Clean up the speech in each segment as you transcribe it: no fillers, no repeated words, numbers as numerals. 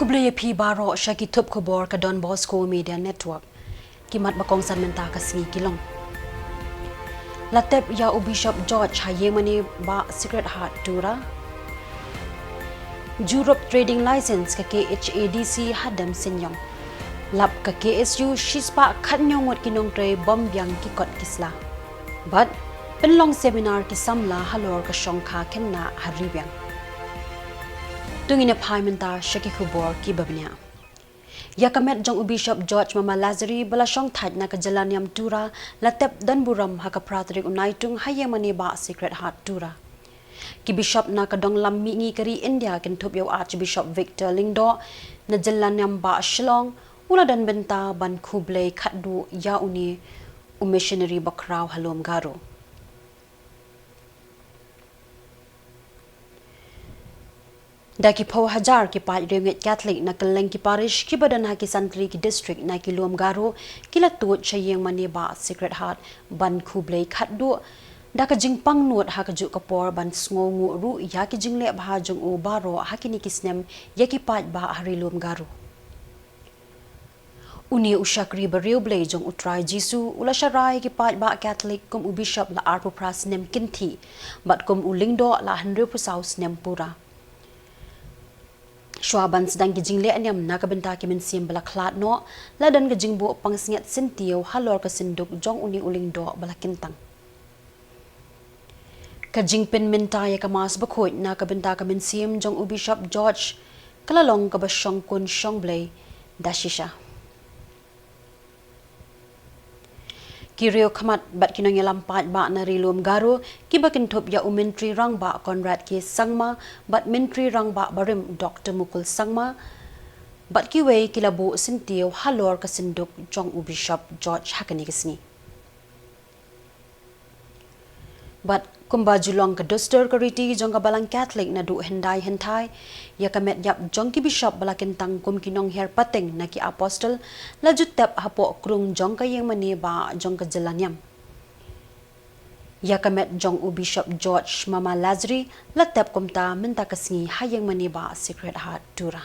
Khuborjylla pi baro shaki tup Khubor ka donbosco media network kimat bakong san menta ka singi kilong latep ya Bishop George hayemani ba secret heart tura Europe trading license ka KHADC hadam sinyong lap ka KSU shispa khatnyong wat kinong tre bombyang kikot kisla but penlong seminar ki Samla halor ka shongkha kenna haribyang tungina paimenta shaki Khubor ki babnya Yakamet jong Bishop George Mama Lazari balasong thad na kajalanyam tura latep dan buram haka pratrik NAITUNG hayemani ba secret heart tura ki Bishop na kadong lammi kari India ken thup yaw Archbishop Victor Lingdo na jalanyam ba Shillong ula dan benta ban khublei khaddu ya uni missionary bakraw halom garo Daki po hajar ki Peit Remit Catholic na kaleng ki parish ki badan ha ki santri ki district na ki luam garo kila tuot chayeng mani ba secret heart ban khublei khatdu daka jingpang nuot ha ka ju kapor ban sngongu ru ya ki jingle bha jong u baro ha ki ni kisnem ya ki Peit ba hari luam garo uni ushakri bariu blei jong utrai jisu ula sharai ki Peit ba Catholic kum Bishop la arpo pras nem kinthi bat kum ulingdo la 100% nem pura Shwaban sedang gijingle anyam nakabenta ki mensim bala klat no ladan gijingbo pangsnget sentio halor ka sinduk jong uni uling do bala kintang kajingpin minta ya kamas bakhoi nakabenta ka mensim jong Bishop George kalalong ka basyong kun shongblei dashisha Kirio khamat bat kinong yalampat ba na rilum garo kibakin thop ya mentri rang ba Conrad ki sangma bat mentri rang ba barim Dr. Mukul sangma bat kiwe kilabo sintio halor kasinduk jong Bishop George hakani kisni bat kumba Jylla ka duster kariti jong ka balang Catholic na du hendai hentai ya kamet yap jong ki Bishop balakin tang kum kinong her pateng na ki apostle la jutep hapo krung jong ka yang mani ba jong ka jalanyam ya kamet jong Bishop George Mama Lazari la tep kumta minta kasngi hayang mani ba secret heart tura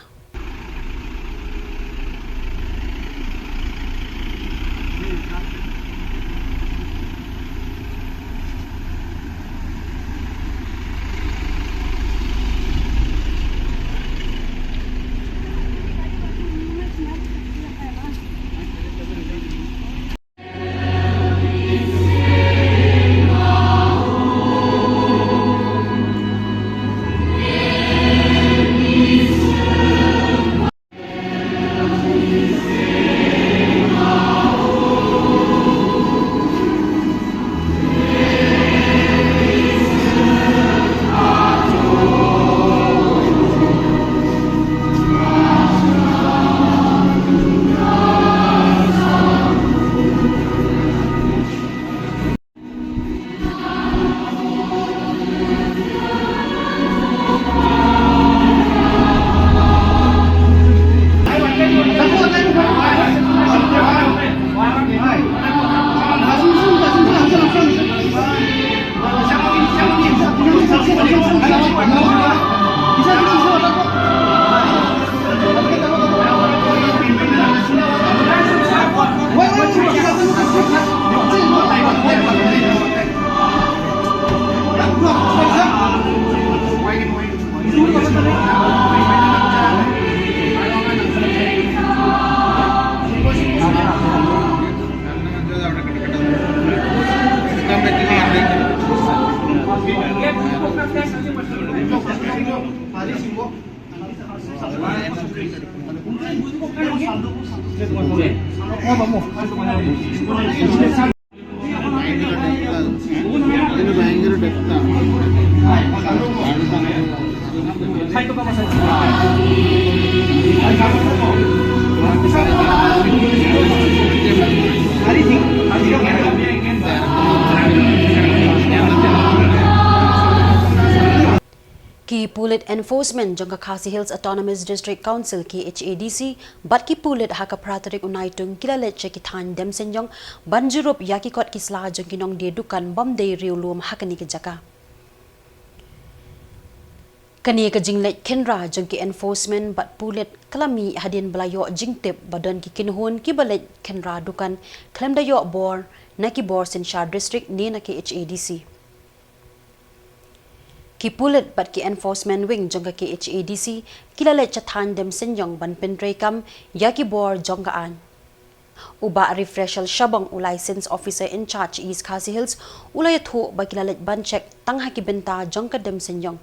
Ki Pulit Enforcement jong ka Khasi Hills Autonomous District Council KHADC bat ki pulit haka pratarik unaitung kilalet che ki than dem senjong banjurup yaki kot kisla jong kinong de dukan bom de riulum hakani ki jaka Kani ka jinglet kenra jong ki enforcement bat pulet kalami hadin belayo jingtip badan ki kinhun ki balet kenra dukan klem dayo bor na ki bor sin Shah district ni na ki HADC. Ki pulet bat ki enforcement wing jong ki HADC kilalet chatan dem senyong ban pentre kam ya ki bor jong kaan. Uba refreshal shabang u license officer in charge is Khasi Hills ulay thu ba kilalet ban check tang haki benta jong ka dem senyong.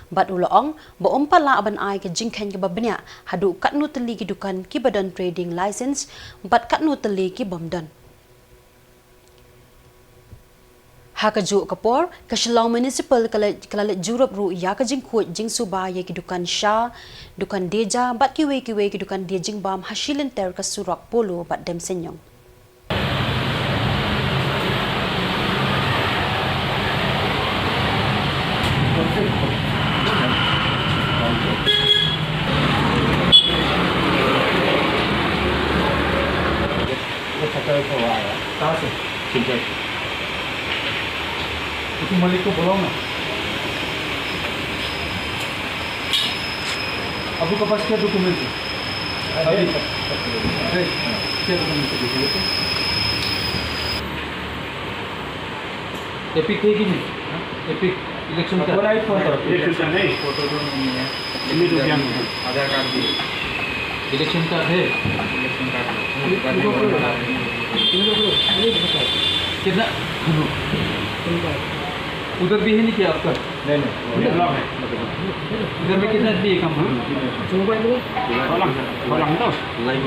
Bat uloong ba pala aban ay ka jingken ka babanya hadu katnu tali ki dukan ki badan trading license bat katnu tali ki bamdan. Hakaju kapor ka Shillong municipal kalalet jurup ru ya ka jingkut jing suba ya ki dukan Shah dukan deja bat ki we ki dukan dia jing bam hasilin ter ka surak polo bat dem senyong. Itu Malik ko bolong na. Abu ka पास क्या डॉक्यूमेंट है? अभी क्या डॉक्यूमेंट है देखो. एपिक है कि नहीं? Epic election का. वो राइट फोन करो. इलेक्शन का नहीं. फोटो तो नहीं है. इनमें तो क्या है? आधार कार्ड भी. इलेक्शन कार्ड है. Election card. कितना? उधर भी है नहीं क्या आपका? नहीं इधर में कितना दिए कम है? Orang tu lain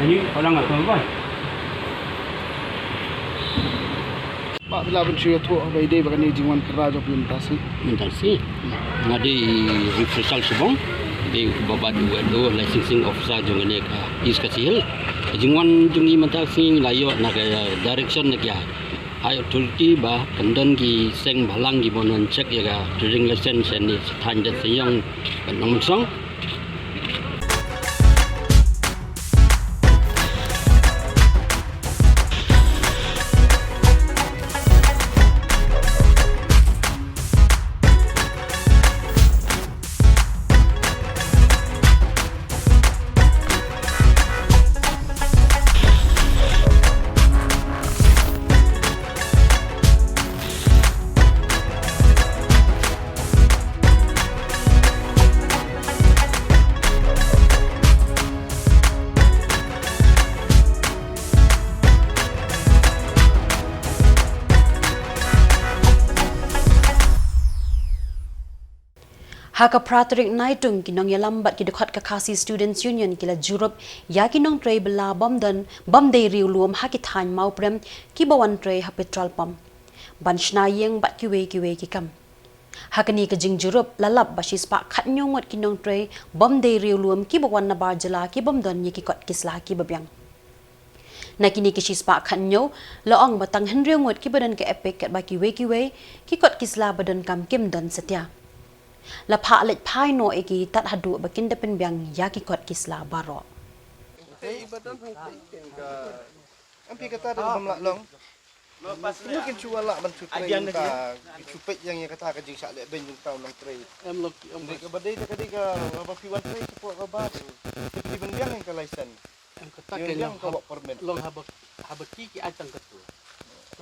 ini orang apa tuan? Pak bila bersih tu apa ide bagani jiwan kerja implementasi ngadi refreshal subong di babat do licensing officer jong NAKA is kasil jingwan jungi mentasi layo nak direction nak ya ayo tulki ba kandan ki seng balang ki bonon check ya ga trading license ni than de seyong nong song. Haka pratorik NAITUNG kinong yalambat ki dekhat ka Khasi Students Union kila jurup ya kinong tray bela bamday riulum hakithan mauprem ki bawan tray ha petrol pump ban shnayeng bat kiwe ki kam hakani ka jing jurup lalap basis pa khatnyong wat kinong tray bamday riulum ki bawan na barjala ki bamdan ye ki kot kisla ki babyang nakini ki shispa khanyo laong batang henryong wat ki badan ka epic kat ba kiwe ki kot kisla badan kam kim dan setia la pha let phai no eki tat hadu bakin de pen byang yaki kot kisla baro ibadan ka ampi kata da bamla long mungkin cuba lah ban cutai ka cupet yang kata ka jing sak le ben jing taun long tray ke badai ka apa piwan tray support ka ba di ben byang ka license kata yang ka permit long habaki ki atang katu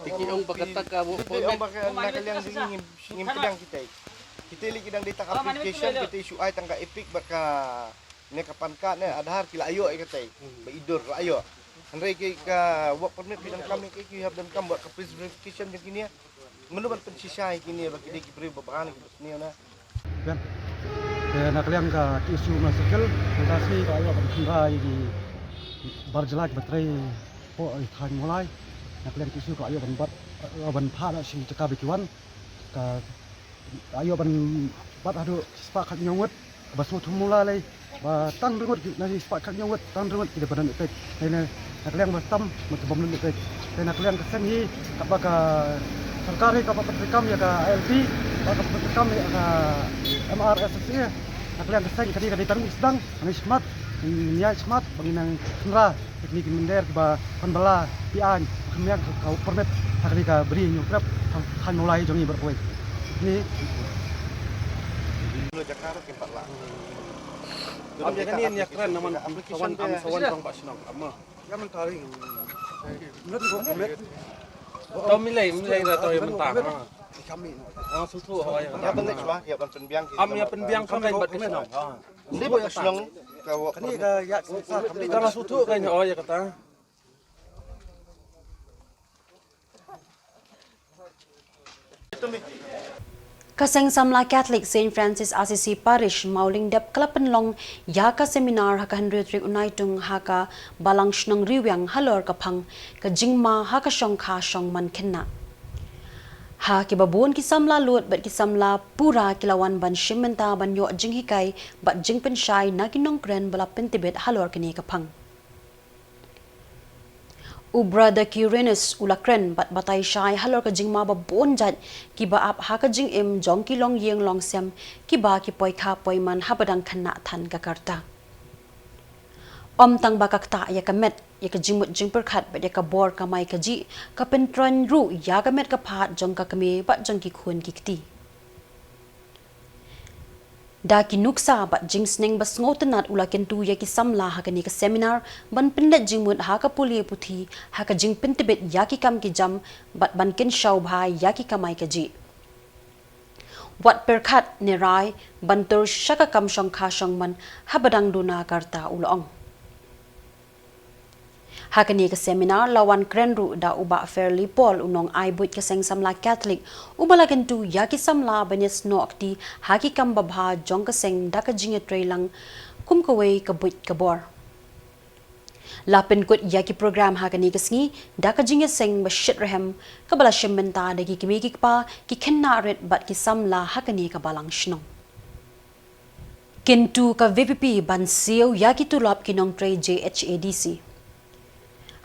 tiki ong bakata ka mo ong bakal nakaliang ngim pedang kita lagi dang data application kita issue ai tangga epic baka ne kapan ka ne adhar kila ayo ai katai ba idur ayo andre ke ka work permit bidang kami ke you have dan kam buat ka verification yang kini menu ban pensisai kini bagi di beri beberapa ni na kan nakaliang ka isu masikal kasi ka ayo ban kira di barjelak batrai po than mulai nakaliang isu ka ayo ban pha si cakap bikiwan ka ayo ban bat adu sepakat nyongot basu tumula lai ba tang rengot nasi sepakat nyongot tang rengot tidak badan efek ini nakliang bastam macam bom efek dan nakliang kesan hi apaka sarkari ka patrikam ya ka ALP ka patrikam ya ka MRSSC nakliang kesan kadi tarung sedang ani smart niat smart banginang senra teknik minder ba panbala pian kemiak ka permit kadi ka beri nyukrap han mulai jongi berpoin Ni Lo Jakarta ke Pak Lah. Am ya kan ni keren naman application am sawan tong Pak Shillong amma. ya mentari. Menurut gua komet. Tao milay ra tao yung mentang. Kami. Sutu hawa ya. Ya benar suah, ya penbiang. Am ya penbiang kami bat Shillong. Hindi ba Shillong kawo Kani ga ya sa kami Kita sutu kan ya ya kata. Kaseng Samla Catholic St. Francis Assisi Parish Mauling Dep Klapenlong Yaka Seminar Haka Hendritrik Unaitung Haka Balang Shnong Riwyang Halor Kapang Ka Jingma Haka Shong Ka Shong Man Kenna Ha Kibabun Ki Samla Lut Bat Ki Samla Pura Kilawan Ban Shimenta Ban Yo Jing Hikai Bat Jing Penshai Nakinong Kren Bala Pentibet Halor Kini Kapang Brother Uranus ulakren bat batai shai halor ka jingma ba bonjat ki ba ap ha ka jing im jong ki long yeng long sem ki ba ki poi kha poi man habadang khana than ka karta om tang ba kakta ya ka met ya ka jingmut jing per khat ba ya ka bor ka mai ka ji ka pentron ru ya ka met ka phat jong ka kame ba jong ki khun ki kti da ki nuksa ba jingsneng bas ngotenat ulaken tu ya ki samla ha kani ka seminar ban pindat jingmut ha ka puli puthi ha ka jing pintibet ya ki kam ki jam bat ban ken shaw bhai ya ki kamai ka ji wat perkhat ne rai ban tur shaka kam shong kha shong man habadang duna karta ulong Hakani ka seminar lawan krenru da uba fairly Paul unong aibut ka seng Samla Catholic ubalagan tu yaki Samla banyes noakti haki kam babha jong ka seng da ka jinga trailang kumkaway ka buit ka bor lapin kut yaki program hakani ka sngi da ka jinga seng bashit rehem ka bala shimmenta da ki kimiki pa ki khenna ret bat ki Samla hakani ka balang shnong kintu ka VPP ban siu yaki tulap kinong tray JHADC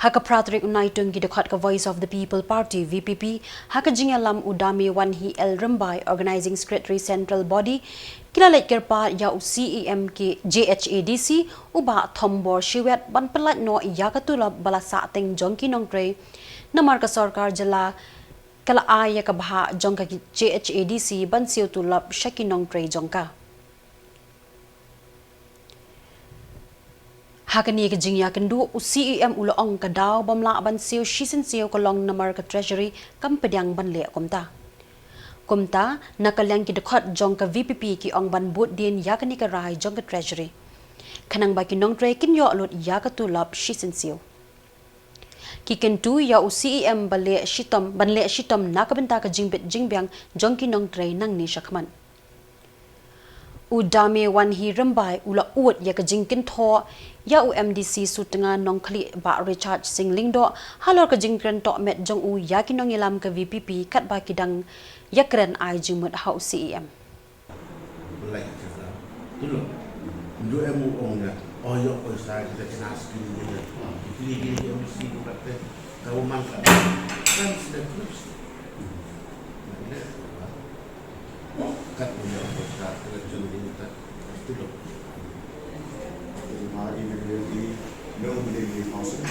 Haka Pratrik Unaitung Gidakot ka Voice of the People Party VPP Haka Jingalam Udami Wanhi El Rumbai Organizing Secretary Central Body Kilalit Kerpa ya CEM ki JHADC uba Thombor Shiwet ban pelat no ya katulab bala sa ating jongki nongtre namar ka sarkar Jylla kala aya ka baha jongka ki JHADC ban siu tulab shaki nongtre jongka Hakani ka jingya kendu CEM uloong ka daw bamla ban siu shisen siu kolong namar ka treasury kampedyang ban le kumta nakalyang ki dekot jong ka VPP ki ong ban but din yakani ka rai jong ka treasury kanang ba kinong tre kinyo lot ya ka tulap shisen siu ki kentu ya CEM banle shitom nakabenta ka jingbit jingbyang jong kinong tre nang ni shakman Udame Wanhi Rumbai ula uat ya ka jingkin tho ya UMDC sutenga nongkli ba Richard Singlingdo halor ka jingkren to met jong u ya kinong ilam ka VPP kat ba kidang yakren ai jingmut hau CEM like dulu dulu emu onga oyo ko sa kita kena skill ni ini mesti berkata kau mangkat kan sudah terus kat punya besar kerja ini tak dulu hari ini no boleh masuk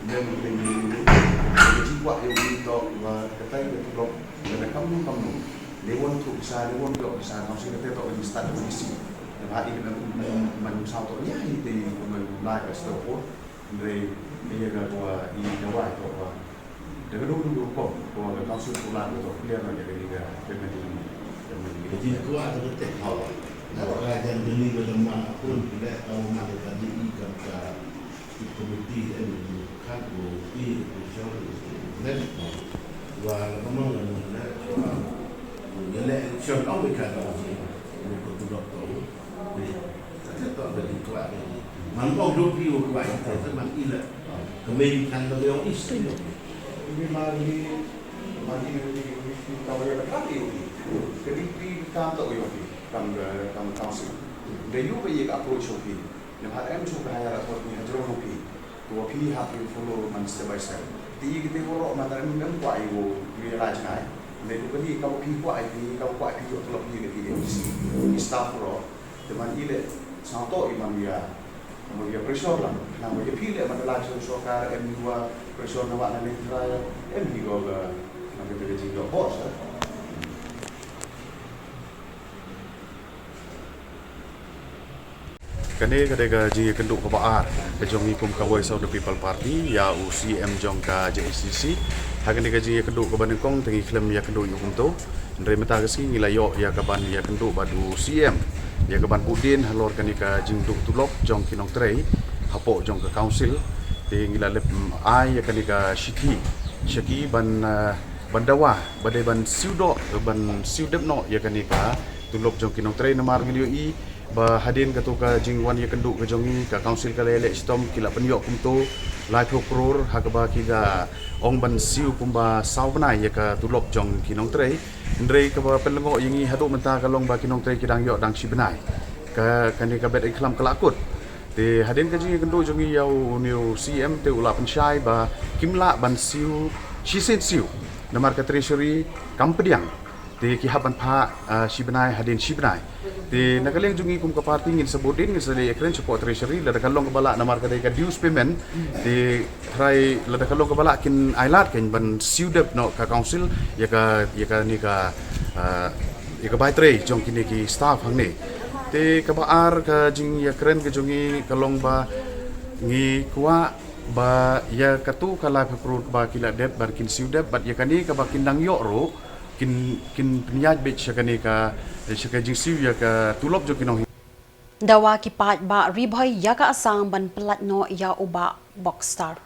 no boleh jiwa yang kita kata itu blok dan kamu they want to bisa masih kita tak boleh start dari sini dan hari ini mình sao tổ nhá thì mình lại cái store port để bây giờ là đi đâu ai tổ để cái đúng của cái cao su của làm rồi liên là cái gì cái mình jadi aku ada ketik hawa kalau kajian beli bagaimana pun tidak tahu mana tadi ikan ke komiti ini kan ini dan wah memang mana jadi siapa tahu ikan apa untuk tudok tahu jadi tak ada di kuat ini mampu dopi kuat itu teman ilah kemenkan beliau istri ini mari tahu yang berarti ketika kantor yo kam council the you be approach of it the har em chu ga ya report ni hajro ro pi to pi have to follow man step by step ti kite follow man tar em kwa I wo realize nai le ko ni ka pi kwa I pi ka kwa pi yo to pi ke ti staff ro the man ile sa to I man ya mo ya pressure la na mo ya pi le man la so ka em wa pressure na wa na ni trial em hi go ga na ke te ji go boss kane kadega jingi kenduk ka baar ka jongi kum ka Voice of the People Party ya UCM jong ka JCC hagan ka jingi kenduk ka banengkong tengi klem ya kenduk yu kumto ndre meta ka si ngilayo ya ka ban ya kenduk badu CM ya ka ban budin halor kani ka jingduk tulok jong kinong trei hapo jong ka council te ngila lep ai ya kani ka shiki ban bandawa badai ban siudo ban siudep no ya kani ka tulok jong kinong trei namar ngilio i ba hadin ka tu ka jingwan ya kenduk ka jongi ka council ka lele stom kila penyok kumto lai prokuror ha ka ba ki ga ong ban siu kumba saubna ya ka tulok jong kinong trei ndrei ka ba pelengo yingi hatu menta ka long ba kinong trei kidang yo dang sibenai ka kani ka bet iklam kelakut te hadin ka jingi kenduk jongi yau new CM te ula pensyai ba kimla ban siu shisen siu namar ka treasury kampediang te ki haban pha sibenai hadin sibenai te nakaleng jungi kum ka party ngin sabudin ngin sali ekren support treasury la dakalong ka bala namar ka ka dues payment te try la dakalong ka bala kin ailat ken ban siudep no ka council ya ka ni ka ya ka bai tre jong kini ki staff hang ni te ka baar ka jing ya kren ka jungi kalong ba ngi kwa ba ya katu kala pro ba kila dep bar kin siudep bat ya kani ka ba kin dang yo ro kin penyaj bet syakani ka syakajing siu ya ka tulop jo kinong Dawa ki Peit ba ribhoy ya ka asang ban pelat no ya uba boxstar.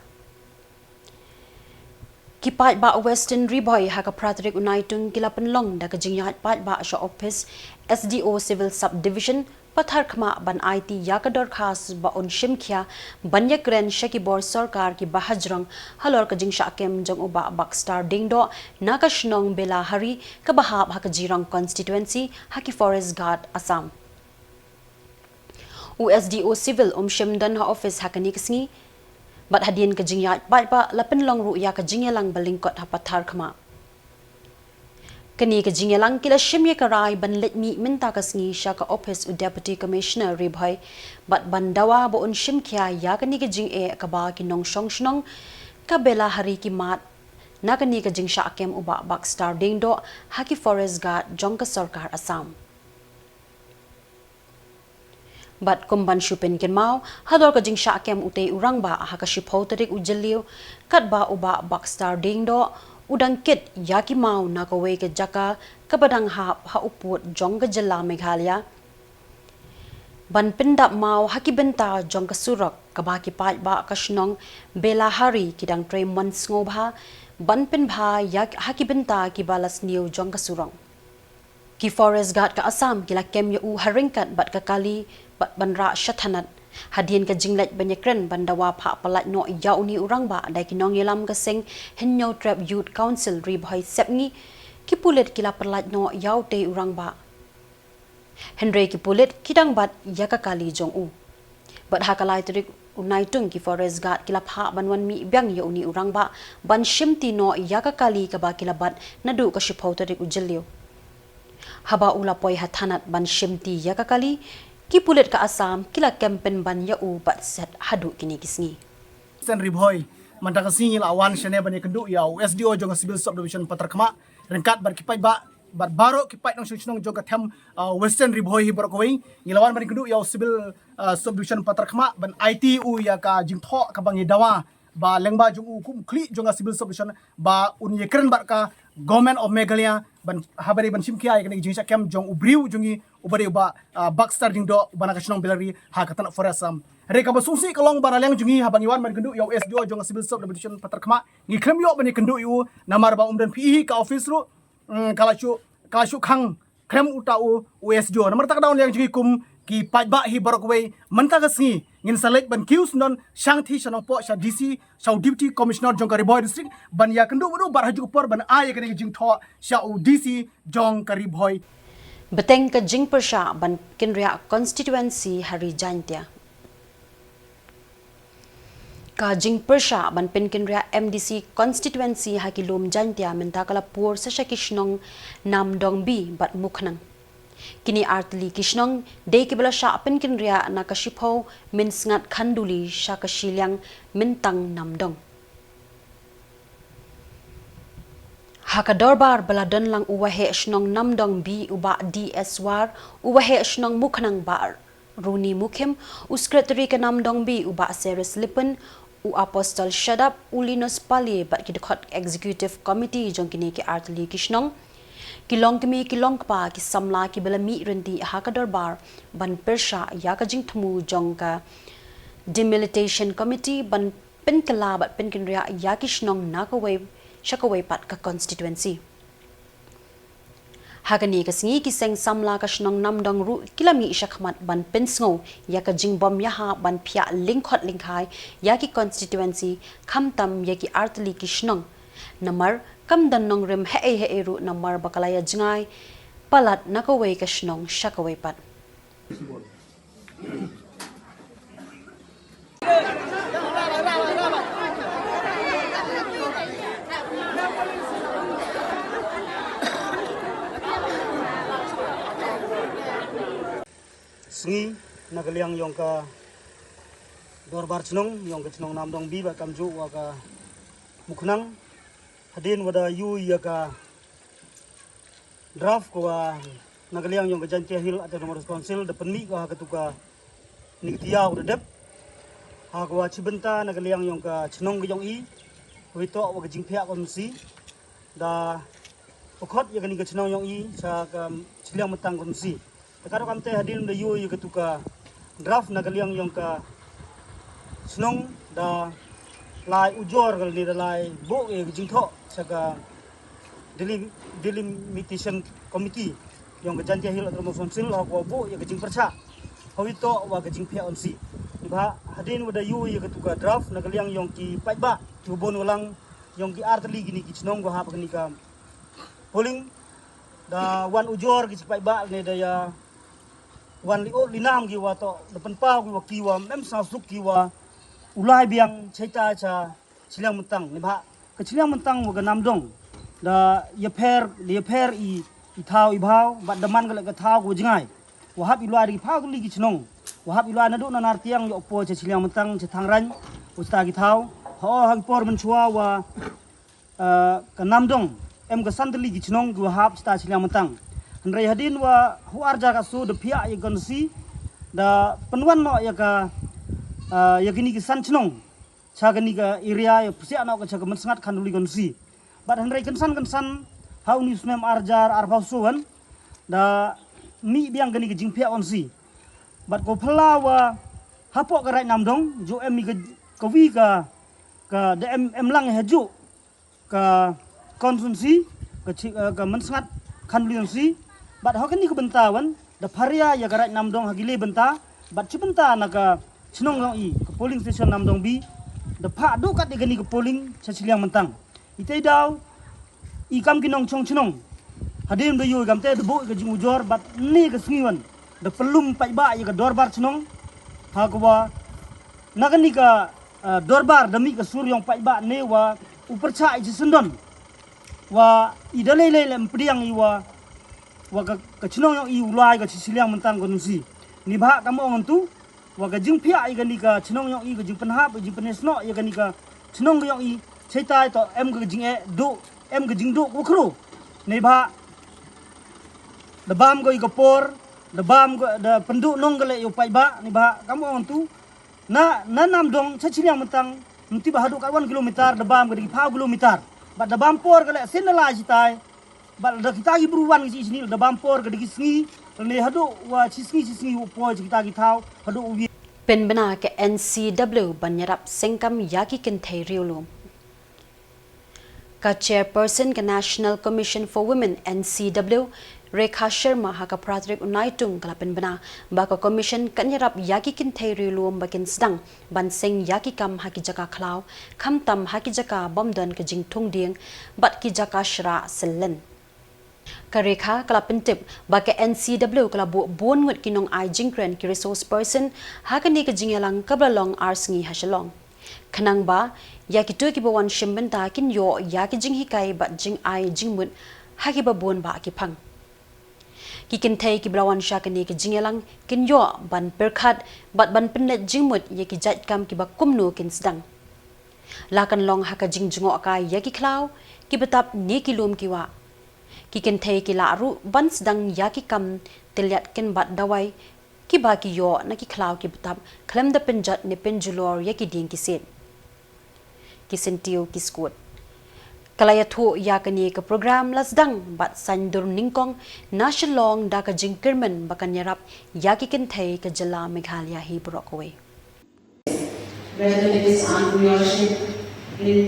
Ki Peit ba Western ribhoy ha ka pratrik NAITUNG kila penlong da ka jingyat Peit ba sha office SDO Civil Subdivision pathar khma ban IT ya ka dor khas ba on shimkhya banya kren shakibor sarkar ki bahajrang halor ka jingsha kem jong uba boxstar dingdo NAKA shnong bela hari ka bahab ha ka jirang constituency haki forest guard Assam. USDO Civil shimdan ha office ha ka nikasngi bat hadin ka jingyat Peit ba lapen long ru ya ka jingyalang balingkot ha pathar khma. Kani ka jingelang kila shimye karai ban letmi minta kasngi sha ka office u deputy commissioner ribhoy bat bandawa bo un shimkya ya kani ka jing e ka ba ki nong shong shnong ka bela hari ki mat na kani ka jing sha kem uba boxstar dingdo haki forest guard jong ka sarkar Assam bat kumban shupin kin mau hador ka jing sha kem ute urang ba ha ka shipho tarik u jeliu kat ba uba boxstar dingdo udang kit yaki mau na ka wei ke jaka kabadang ha uput jong ka Jylla Meghalaya ban pindap mau haki benta jong ka surak ka ba ki Peit ba ka shnong bela hari kidang 3 months ngobha ban pin bha yak haki benta ki balas new jong ka surong ki forest guard ka Assam kila kem yu haringkat bat ka kali bat banra shathanat hadien ka jinglet banyakren bandawa pha palat no yauni urang ba dai kinong yelam ka sing henyo trap youth council ribhoy sepngi ki pulet kila palat no yaute urang ba henry ki pulet kidang bat yaka kali jong u bat hakalai trik NAITUNG ki forest guard kila pha banwan mi byang yauni urang ba ban shimti no yaka kali ka ba kila bat nadu ka shipho trik ujellio haba ula poi hathanat ban shimti yaka kali ki pulet ka Assam kila campaign ban ya u bat set hadu kini kisngi Sen ribhoy mantaka singil awan shane ban kendu ya SDO jong civil subdivision patarkma rengkat bar kipai ba bar baro kipai nong shnong jong ka them western ribhoy hi bar koi ngilawan ban kendu ya civil subdivision patarkma ban ITU ya ka jingtho ka bangi dawa ba lengba jong u kum kli jong civil subdivision ba un yekren bar ka government of Meghalaya ban habari ban simkia ikani jingsa kem jong ubriu jongi ubari ba boxstar jingdo bana ka shnong belari ha ka tan forasam reka basungsi kalong baraleng jongi habangi wan ban kendu yo SDO jong civil subdivision patarkma ngi klem yo ban kendu yu namar ba umdan PE ka office ru kalashu khang klem utau USDO namar tak daun yang jongi kum ki Peit ba hi barokwe manta ka singi ngin select ban kius non shangthi shanong po sha DC sha deputy commissioner jong Khuborjylla district ban ya kendu ru bar haju por ban ay ka jing tho sha DC jong Khuborjylla beteng ka jing persha ban kinria constituency hari jantia ka jing persha ban pen kinria MDC constituency hakilum jantia menta kala pur sa shakishnong nam dong bi bat mukhnang kini artli kishnong de kibla sha pen kinria na kashipho min sngat khanduli sha ka Shillong mintang namdong haka dorbar baladon lang uwahe shnong namdong bi uba DS war uwahe shnong mukhnang bar Runi Mukim, u sekretari ke Namdong B u Bak Seris Lipen, u Apostol Shadap, u Linus Pali bat ki dekot executive committee jong kini ki Artli Kishnong. Kilong kemi kilong pa ki Samla ki belami rendi hakador bar ban persha ya ka jing thmu jong ka demilitation committee ban pen kala bat pen kinria ya Kishnong nakaway shakaway pat ka constituency. Hagani ka singi ki seng Samla ka Shnong Namdong ru kilami shakmat ban pensngo ya ka jingbom yaha ban phya lingkhot lingkhai ya ki constituency khamtam ya ki Artli Kishnong namar kam dan nong rim he ru namar bakalaya jingai palat nakaway ka Shnong shakaway pat. Sengi nagaliang yung ka dorbar chnong yung ka chnong Namdong bi ba kamju wa ka mukhnang hadin wada yu ya ka draft ko wa nagaliang yung ka jantia hil at nomor council de penmi ko ha katuka niktia u dep ha ko wa chibenta nagaliang yung ka chnong yung i wito wa ka jingphia kon si da pokot ya ka ni ka chnong yung i sa ka chiliang matang kon si karo kamte hadin da yu yu ketuka draft nagaliang yung ka snong da lai ujor gal ni da lai bo e jingtho sa ka delimitation committee yung ka jantia hil atro council ha ko bo ya ka jing percha hawito wa ka jing phia on si ba hadin wada yu yu ketuka draft nagaliang yung ki paiba tubon walang yung ki artli gini ki snong go ha ni ka polling da wan ujor ki paiba ni da ya wan liot linam ki wa to depan pa ki wa mem sa suk ki wa ulai biang chaita cha chiliang mentang ni ba ke chiliang mentang wa Namdong da ye pher i thau i bhau ba daman ga thau go jingai wa hap i lua ri phau li ki chnong wa hap i lua na du na nar tiang yo po cha chiliang mentang cha thangran usta ki thau ho hang por men chua wa ka Namdong em ga sandli ki chnong go hap sta chiliang mentang Andrei hadin wa huar jaga su de pia ya konsi da penwan no ya ka ya gini ki san chnong cha gani ka area ya psia no ka cha ka mensangat khanduli konsi bat Andrei kensan hau ni snem arjar arbausuan da mi biang gani ki jingpia onsi bat ko phla wa hapo ka rai Namdong jo em mi ka wi ka de em lang heju ka konsunsi ka mensangat khanduli konsi bat hokan ni ko bentawan da pharia ya garat Namdong hagile benta bat chibenta na ka chnong ngong i ka polling station Namdong bi da pha do kat gani ko polling cha chiliang mentang itei daw i kam kinong chong chnong hadin do yu gam te do ka jing ujor bat ni ka sngiwan da pelum pai ba ya ka dorbar chnong ha ko wa nagani ka dorbar demi ka suryong pai ba ne wa upercha i sundon wa idale le mpriang i wa ka chnong yung i ulai ka chiliang mentang ko nusi ni ba kamu ngon tu wa ka jing phia i gani ka chnong yung i ka jing panhap jing panesno i gani ka chnong yung i chaitai to em ka jing e do em ka jing do ko khru ni ba da bam ko i ka por da bam ko da pendu nong gale yo pai ba ni ba kamu ngon tu na Namdong cha chiliang mentang mti ba hadu ka 1 kilometer da bam ka di 5 kilometer ba da bam por gale sinala jitai bal da kita gi beruan gi sini da bampor ga gi sngi ne hadu wa chisngi upo kita gi thau hadu ubi pen bana ke NCW banyarap sengkam yaki kenthai riolum ka chairperson ke National Commission for Women NCW Rekha Sharma haka pratrik NAITUNG kalapen bana baka commission kanyarap yaki kenthai riolum bakin sedang ban seng yaki kam haki jaka khlau khamtam haki jaka bomdan ke jingthung ding bat ki jaka shra selen Kareka kala pentip baka NCW kala buon ngut kinong ai jingkren ki resource person hakani ka jingelang kablalong arsengi ha Shillong kanang ba ya ki tu ki bawan shimbenta kin yo ya ki jinghikai ba jing ai jingmut haki ba buon ba ki phang ki kin thai ki blawan shakani ki jingelang kin yo ban perkhat bat ban pennet jingmut ya ki jat kam ki ba kumnu kin sedang lakan long haka jingjungo kai ya ki klau ki betap ni kilum ki wa ki ken thei ki la ru ban sedang ya ki kam teliat ken bat dawai ki ba ki yo na ki khlau ki butab khlem da pinjat ne pinjulor ya ki ding kisin tiu ki skut kalaya thu ya kani ka program lasdang bat sandur ningkong na Shillong da ka jingkirmen bakan yarap ya ki kin thei ka Jylla Meghalaya hi brokaway. Whether it is entrepreneurship in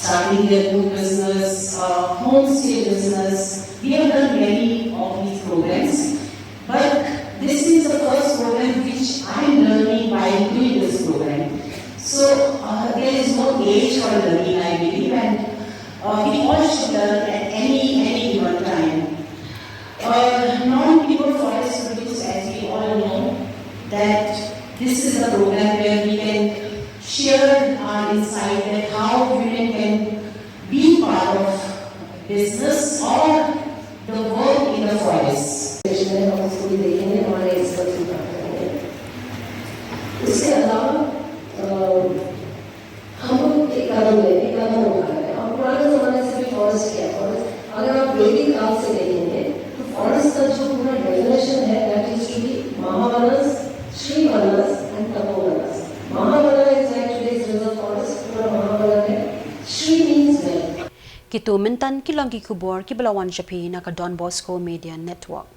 starting their new business, homestay business, we have done many of these programs. But this is the first program which I am learning while doing this program. So there is no age for learning, I believe, and we all should learn at any given time. Non-people forest produce, as we all know, that this is a program where we can share our insight that how women can be part of business or the work in the forest. इसके अलावा हम लोग एक कदम उठा रहे हैं और पुराने ज़माने से भी फॉरेस्ट किया फॉरेस्ट अगर आप वैदिक काल से देखेंगे तो फॉरेस्ट का जो पूरा डेफिनेशन है दैट इज टू बी महावनस श्रीवनस एंड तपोवनस Mahavan is actually reserve forest पूरा महावन है Shri means well Kitu mintan kilong ki Khubor ki balawan shapi na ka Donbosco Media Network.